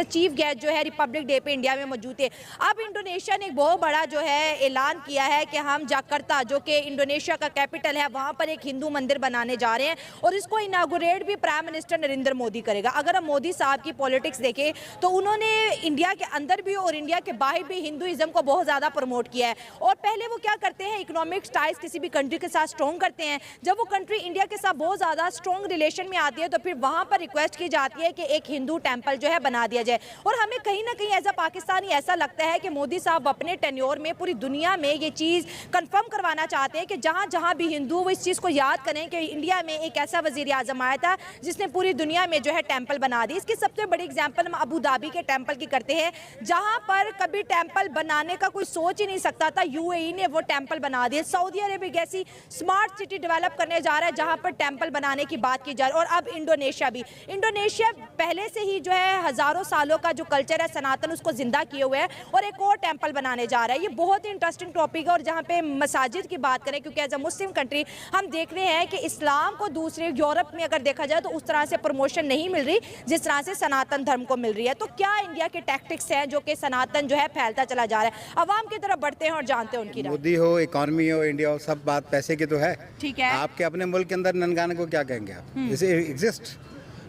Chief guest जो है Republic day पे इंडिया में मौजूद थे। अब इंडोनेशिया ने एक बहुत बड़ा जो है ऐलान किया है कि हम जकार्ता जो कि इंडोनेशिया का कैपिटल है वहाँ पर एक हिंदू मंदिर बनाने जा रहे हैं और इसको इनागुरेट भी प्राइम मिनिस्टर नरेंद्र मोदी करेगा। अगर हम मोदी साहब की पॉलिटिक्स देखें तो उन्होंने इंडिया के अंदर भी और इंडिया के बाहर भी हिंदुइज्म को बहुत ज़्यादा प्रमोट किया है। और पहले वो क्या करते हैं, इकोनॉमिक टाइज किसी भी कंट्री के साथ स्ट्रॉन्ग करते हैं। जब वो कंट्री इंडिया के साथ बहुत ज़्यादा स्ट्रॉन्ग रिलेशन में आती है तो फिर वहाँ पर रिक्वेस्ट की जाती है कि एक हिंदू टेम्पल जो है बना दिया जाए। और हमें कहीं ना कहीं एज अ पाकिस्तानी ऐसा लगता है कि मोदी साहब अपने टेन्योर में पूरी दुनिया में ये चीज़ कंफर्म करवाना चाहते हैं कि जहाँ जहाँ भी हिंदू वो इस चीज़ को याद करें कि इंडिया में एक ऐसा वज़ीर आज़म आया था जिसने पूरी दुनिया में जो है टेम्पल बना दी। इसकी सबसे बड़ी एग्जाम्पल हम अबू धाबी के टेम्पल की करते हैं, जहाँ पर कभी टेम्पल बनाने का कोई सोच ही नहीं सकता था, यूएई ने वो टेम्पल बना दिया। सऊदी अरेबिया ऐसी स्मार्ट सिटी डेवलप करने जा रहा है जहाँ पर टेम्पल बनाने की बात की जा रही है। और अब इंडोनेशिया भी, इंडोनेशिया पहले से ही जो है हज़ारों सालों का जो कल्चर है सनातन उसको जिंदा किए हुए है और एक और टेम्पल बनाने जा रहा है। ये बहुत ही इंटरेस्टिंग टॉपिक है। और जहाँ पे मसाजिद की बात करें, क्योंकि एज अ मुस्लिम कंट्री हम देख रहे हैं कि इस्लाम को दूसरे यूरोप में अगर देखा जाए तो उस तरह से प्रमोशन नहीं मिल रही जिस तरह से सनातन धर्म को मिल रही है। तो क्या इंडिया के टैक्टिक्स हैं जो कि सनातन जो है फैलता चला जा रहा है? अवाम की तरफ बढ़ते हैं और जानते हैं उनकी राय। मोदी हो, इकॉनमी हो, इंडिया हो, सब बात पैसे की तो है। ठीक है, आपके अपने मुल्क के अंदर ननकाना को क्या कहेंगे आप? इसे एग्जिस्ट।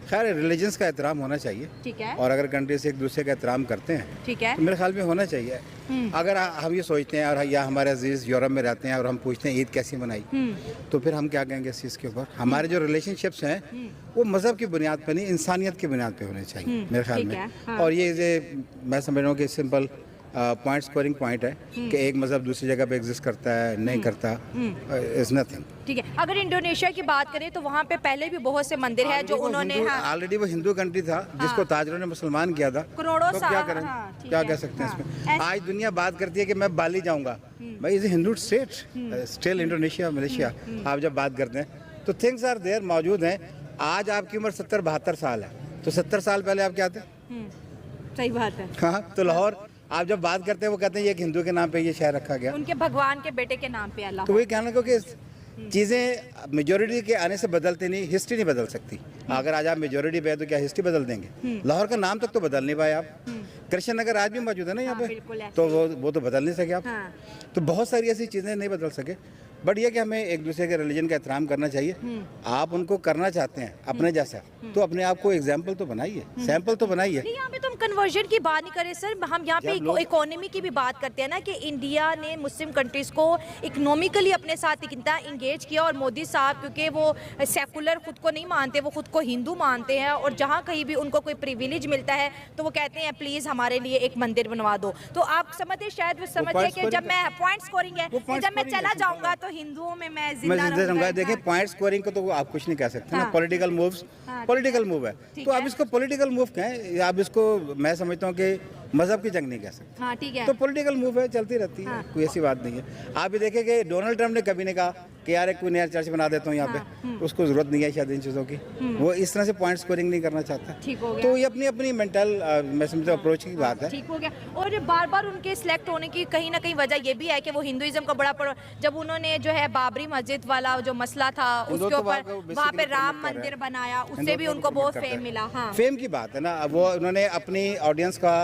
खैर रिलीजन्स का एहतराम होना चाहिए। ठीक है, और अगर कंट्रीज एक दूसरे का एहतराम करते हैं ठीक है, तो मेरे ख्याल में होना चाहिए। अगर हम ये सोचते हैं और या हमारे अजीज यूरोप में रहते हैं और हम पूछते हैं ईद कैसी मनाई, तो फिर हम क्या कहेंगे इस चीज़ के ऊपर? हमारे जो रिलेशनशिप्स हैं वो मज़हब की बुनियाद पर नहीं, इंसानियत की बुनियाद पर होने चाहिए मेरे ख्याल में। हाँ। और ये मैं समझ रहा हूँ कि सिंपल पॉइंट स्कोरिंग पॉइंट है कि एक मज़हब दूसरी जगह पे एग्जिस्ट करता है नहीं करता, इज नथिंग। ठीक है, अगर इंडोनेशिया की बात करें तो वहाँ पे पहले भी बहुत से मंदिर है जो उन्होंने ऑलरेडी वो हिंदू कंट्री था जिसको ताजरों ने मुसलमान किया था। करोड़ों तो क्या करें, क्या कह सकते हैं इसमें? आज दुनिया बात करती है कि मैं बाली जाऊंगा, भाई is Hindu state still Indonesia Malaysia. आप जब बात करते हैं तो थिंग्स आर देयर, मौजूद हैं। आज आपकी उम्र 70-72 साल है, तो 70 साल पहले आप क्या थे? सही बात है। हाँ, तो लाहौर आप जब बात करते हैं वो कहते हैं ये एक हिंदू के नाम पे ये शहर रखा गया, उनके भगवान के बेटे के नाम पे अल्लाह। तो वही कहना क्योंकि चीज़ें मेजोरिटी के आने से बदलती नहीं, हिस्ट्री नहीं बदल सकती। अगर आज आप मेजोरिटी पे है तो क्या हिस्ट्री बदल देंगे? लाहौर का नाम तक तो बदल नहीं पाए आप। कृष्ण नगर आज भी मौजूद है ना यहाँ पे, तो वो तो बदल नहीं सके आप। तो बहुत सारी ऐसी चीज़ें नहीं बदल सके। बट ये कि हमें एक दूसरे के रिलीजन का एहतराम करना चाहिए। आप उनको करना चाहते हैं अपने जैसा, तो अपने आप को एग्जाम्पल तो बनाइए, सैंपल तो बनाइए। यहाँ पे तो हम कन्वर्जन की बात नहीं करें सर, हम यहाँ पे इकोनॉमी की भी बात करते हैं ना कि इंडिया ने मुस्लिम कंट्रीज को इकोनॉमिकली अपने साथ इतना इंगेज किया। और मोदी साहब क्योंकि वो सेकुलर खुद को नहीं मानते, वो खुद को हिंदू मानते हैं, और जहाँ कहीं भी उनको कोई प्रिविलेज मिलता है तो वो कहते हैं प्लीज़ हमारे लिए एक मंदिर बनवा दो। तो आप समझते शायद वो समझते कि जब मैं पॉइंट स्कोरिंग है, जब मैं चला जाऊँगा तो हिंदुओं में मैं जिंदा रहूंगा। देखिए पॉइंट स्कोरिंग को तो आप कुछ नहीं कह सकते ना, पॉलिटिकल मूव्स पॉलिटिकल मूव है, तो आप इसको पॉलिटिकल मूव कहें, आप इसको मैं समझता हूँ कि मजहब की जंग नहीं कह सकते। हाँ, ठीक है, तो पॉलिटिकल मूव है, चलती रहती है, कोई ऐसी बात नहीं है। आप ये देखें कि डोनाल्ड ट्रंप ने कभी नहीं कहा कि यार एक कोई नया चर्च बना देता हूँ यहाँ पे, उसको जरूरत नहीं है शायद इन चीज़ों की। वो इस तरह से पॉइंट स्कोरिंग नहीं करना चाहता। ठीक हो गया। तो ये अपनी अपनी मेंटल मैं समझता हूँ अप्रोच की बात है। ठीक हो गया। और बार बार उनके सिलेक्ट होने की कहीं ना कहीं वजह ये भी है कि वो हिंदुइज्म का बड़ा जब उन्होंने जो है बाबरी मस्जिद वाला जो मसला था उसके ऊपर वहाँ पे राम मंदिर बनाया, उससे भी उनको बहुत फेम मिला। हाँ, फेम की बात है ना। वो उन्होंने अपनी ऑडियंस का,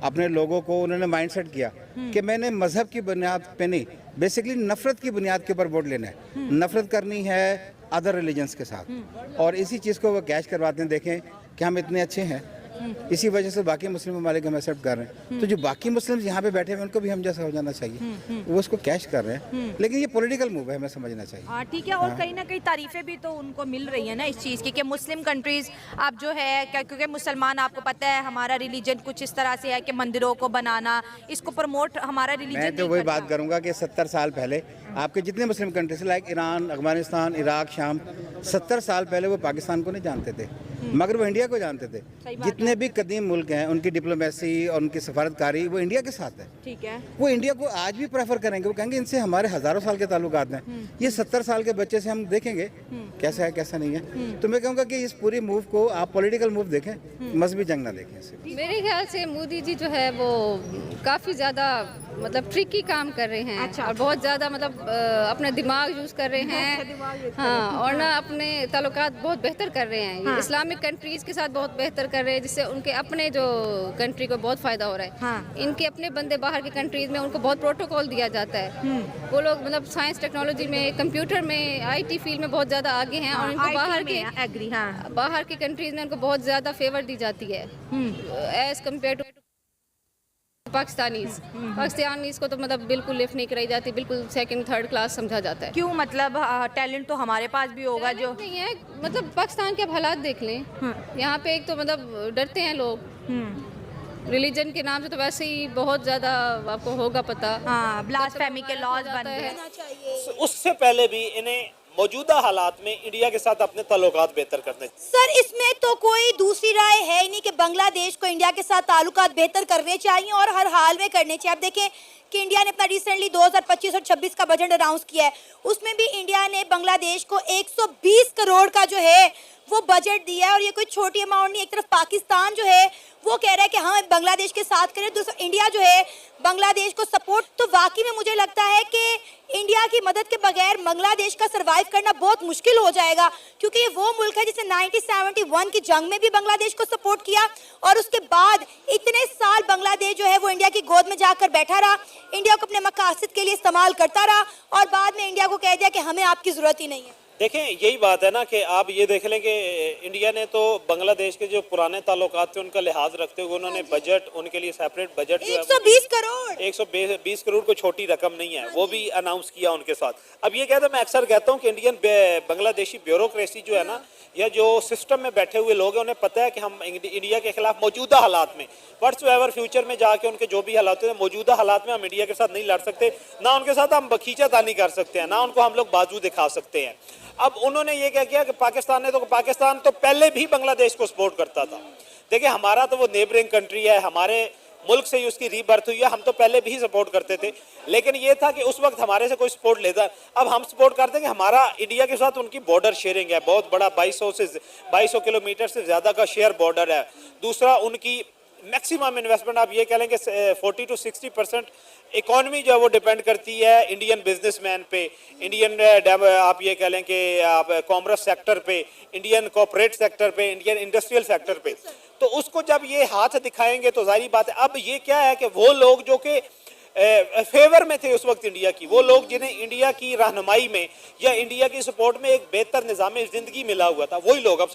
अपने लोगों को उन्होंने माइंडसेट किया कि मैंने मजहब की बुनियाद पे नहीं, बेसिकली नफरत की बुनियाद के ऊपर वोट लेना है, नफरत करनी है अदर रिलीजन्स के साथ। और इसी चीज़ को वो कैच करवाते हैं। देखें कि हम इतने अच्छे हैं, इसी वजह से बाकी मुस्लिम ममालिक हम एक्सेप्ट कर रहे हैं। तो जो बाकी मुस्लिम यहाँ पे बैठे हैं उनको भी हम जैसा हो जाना चाहिए, वो उसको कैच कर रहे हैं। लेकिन ये पॉलिटिकल मूव है, हमें समझना चाहिए। हाँ, ठीक है। और कहीं ना कहीं तारीफें भी तो उनको मिल रही है ना इस चीज़ की कि मुस्लिम कंट्रीज अब जो है, क्योंकि मुसलमान आपको पता है हमारा रिलीजन कुछ इस तरह से है कि मंदिरों को बनाना, इसको प्रमोट हमारा रिलीजन। मैं तो वही बात करूंगा कि 70 साल पहले आपके जितने Muslim countries like Iran, Afghanistan, Iraq, शाम, 70 साल पहले वो पाकिस्तान को नहीं जानते थे, मगर वो इंडिया को जानते थे। जितने भी कदीम मुल्क हैं उनकी डिप्लोमेसी और उनकी सफारतकारी वो इंडिया के साथ है। ठीक है, वो इंडिया को आज भी प्रेफर करेंगे, वो कहेंगे इनसे हमारे हजारों साल के ताल्लुकात हैं। ये 70 साल के बच्चे से हम देखेंगे कैसा है कैसा नहीं है। तो मैं कहूँगा कि इस पूरी मूव को आप पॉलिटिकल मूव देखें, मजहबी जंग ना देखें इसे। मेरे ख्याल से मोदी जी जो है वो काफ़ी ज़्यादा मतलब ट्रिकी काम कर रहे हैं। अच्छा। और बहुत ज़्यादा मतलब अपना दिमाग यूज़ कर रहे हैं। हाँ, और ना अपने ताल्लुकात बहुत बेहतर कर रहे हैं। हाँ। इस्लामिक इस्लामिक कंट्रीज़ के साथ बहुत बेहतर कर रहे हैं, जिससे उनके अपने जो कंट्री को बहुत फ़ायदा हो रहा है। हाँ। इनके अपने बंदे बाहर के कंट्रीज़ में उनको बहुत प्रोटोकॉल दिया जाता है। वो लोग मतलब साइंस टेक्नोलॉजी में, कंप्यूटर में, आईटी फील्ड में बहुत ज़्यादा आगे हैं, और इनको बाहर के कंट्रीज़ में उनको बहुत ज़्यादा फेवर दी जाती है एज़ कम्पेयर टू पाकिस्तानीज़ को तो मतलब बिल्कुल लिफ्ट नहीं कराई जाती, बिल्कुल सेकंड थर्ड क्लास समझा जाता है। क्यों, मतलब टैलेंट तो हमारे पास भी होगा जो नहीं है, मतलब पाकिस्तान के अब हालात देख लें। यहाँ पे एक तो मतलब डरते हैं लोग, रिलीजन के नाम से तो वैसे ही बहुत ज़्यादा आपको होगा पता। ब्लास्फेमी के लॉज बन गए। उससे पहले भी इन्हें मौजूदा हालात में इंडिया के साथ अपने ताल्लुकात बेहतर करने। सर इसमें तो कोई दूसरी राय है ही नहीं कि बांग्लादेश को इंडिया के साथ ताल्लुकात बेहतर करने चाहिए और हर हाल में करने चाहिए। आप देखें कि इंडिया ने अपना रिसेंटली 2025 और 26 का बजट अनाउंस किया है, उसमें भी इंडिया ने बांग्लादेश को 120 करोड़ का जो है वो बजट दिया है, और ये कोई छोटी अमाउंट नहीं। एक तरफ पाकिस्तान जो है वो कह रहा है कि हम बांग्लादेश के साथ करें, दूसरा इंडिया जो है बांग्लादेश को सपोर्ट। तो वाकई में मुझे लगता है कि इंडिया की मदद के बगैर बांग्लादेश का सरवाइव करना बहुत मुश्किल हो जाएगा, क्योंकि ये वो मुल्क है जिसने 1971 की जंग में भी बांग्लादेश को सपोर्ट किया, और उसके बाद इतने साल बांग्लादेश जो है वो इंडिया की गोद में जाकर बैठा रहा, इंडिया को अपने मकासद के लिए इस्तेमाल करता रहा, और बाद में इंडिया को कह दिया कि हमें आपकी ज़रूरत ही नहीं है। देखें, यही बात है ना कि आप ये देख लें कि इंडिया ने तो बांग्लादेश के जो पुराने ताल्लुकात थे उनका लिहाज रखते हुए उन्होंने बजट, उनके लिए सेपरेट बजट जो है 120 करोड़ 120 करोड़ को छोटी रकम नहीं है, वो भी अनाउंस किया उनके साथ। अब ये कहता, मैं अक्सर कहता हूँ कि इंडियन बांग्लादेशी ब्यूरोक्रेसी जो है ना, या जो सिस्टम में बैठे हुए लोग हैं, उन्हें पता है कि हम इंडिया के खिलाफ मौजूदा हालात में, व्हाट्सएवर फ्यूचर में जाके उनके जो भी हालात हैं, मौजूदा हालात में हम इंडिया के साथ नहीं लड़ सकते, ना उनके साथ हम खींचातानी कर सकते हैं, ना उनको हम लोग बाजू दिखा सकते हैं। अब उन्होंने ये क्या किया कि पाकिस्तान तो पहले भी बांग्लादेश को सपोर्ट करता था। देखिए, हमारा तो वो नेबरिंग कंट्री है, हमारे मुल्क से ही उसकी रीबर्थ हुई है, हम तो पहले भी सपोर्ट करते थे, लेकिन ये था कि उस वक्त हमारे से कोई सपोर्ट लेता। अब हम सपोर्ट करते हैं कि हमारा इंडिया के साथ उनकी बॉर्डर शेयरिंग है, बहुत बड़ा 2200 किलोमीटर से ज़्यादा का शेयर बॉर्डर है। दूसरा, उनकी मैक्सिमम इन्वेस्टमेंट, आप ये कह लें कि 40 to 60% इकॉनमी जो है वो डिपेंड करती है इंडियन बिजनेसमैन पे, इंडियन आप ये कह लें कि आप कॉमर्स सेक्टर पे, इंडियन कॉर्पोरेट सेक्टर पे, इंडियन इंडस्ट्रियल सेक्टर पे। तो उसको जब ये हाथ दिखाएंगे तो जाहिर बात है, अब ये क्या है कि वो लोग जो कि फेवर में थे उस वक्त इंडिया की, वो लोग जिन्हें इंडिया की रहनुमाई में या इंडिया की सपोर्ट में एक बेहतर निज़ाम ज़िंदगी मिला हुआ था, वही लोग अब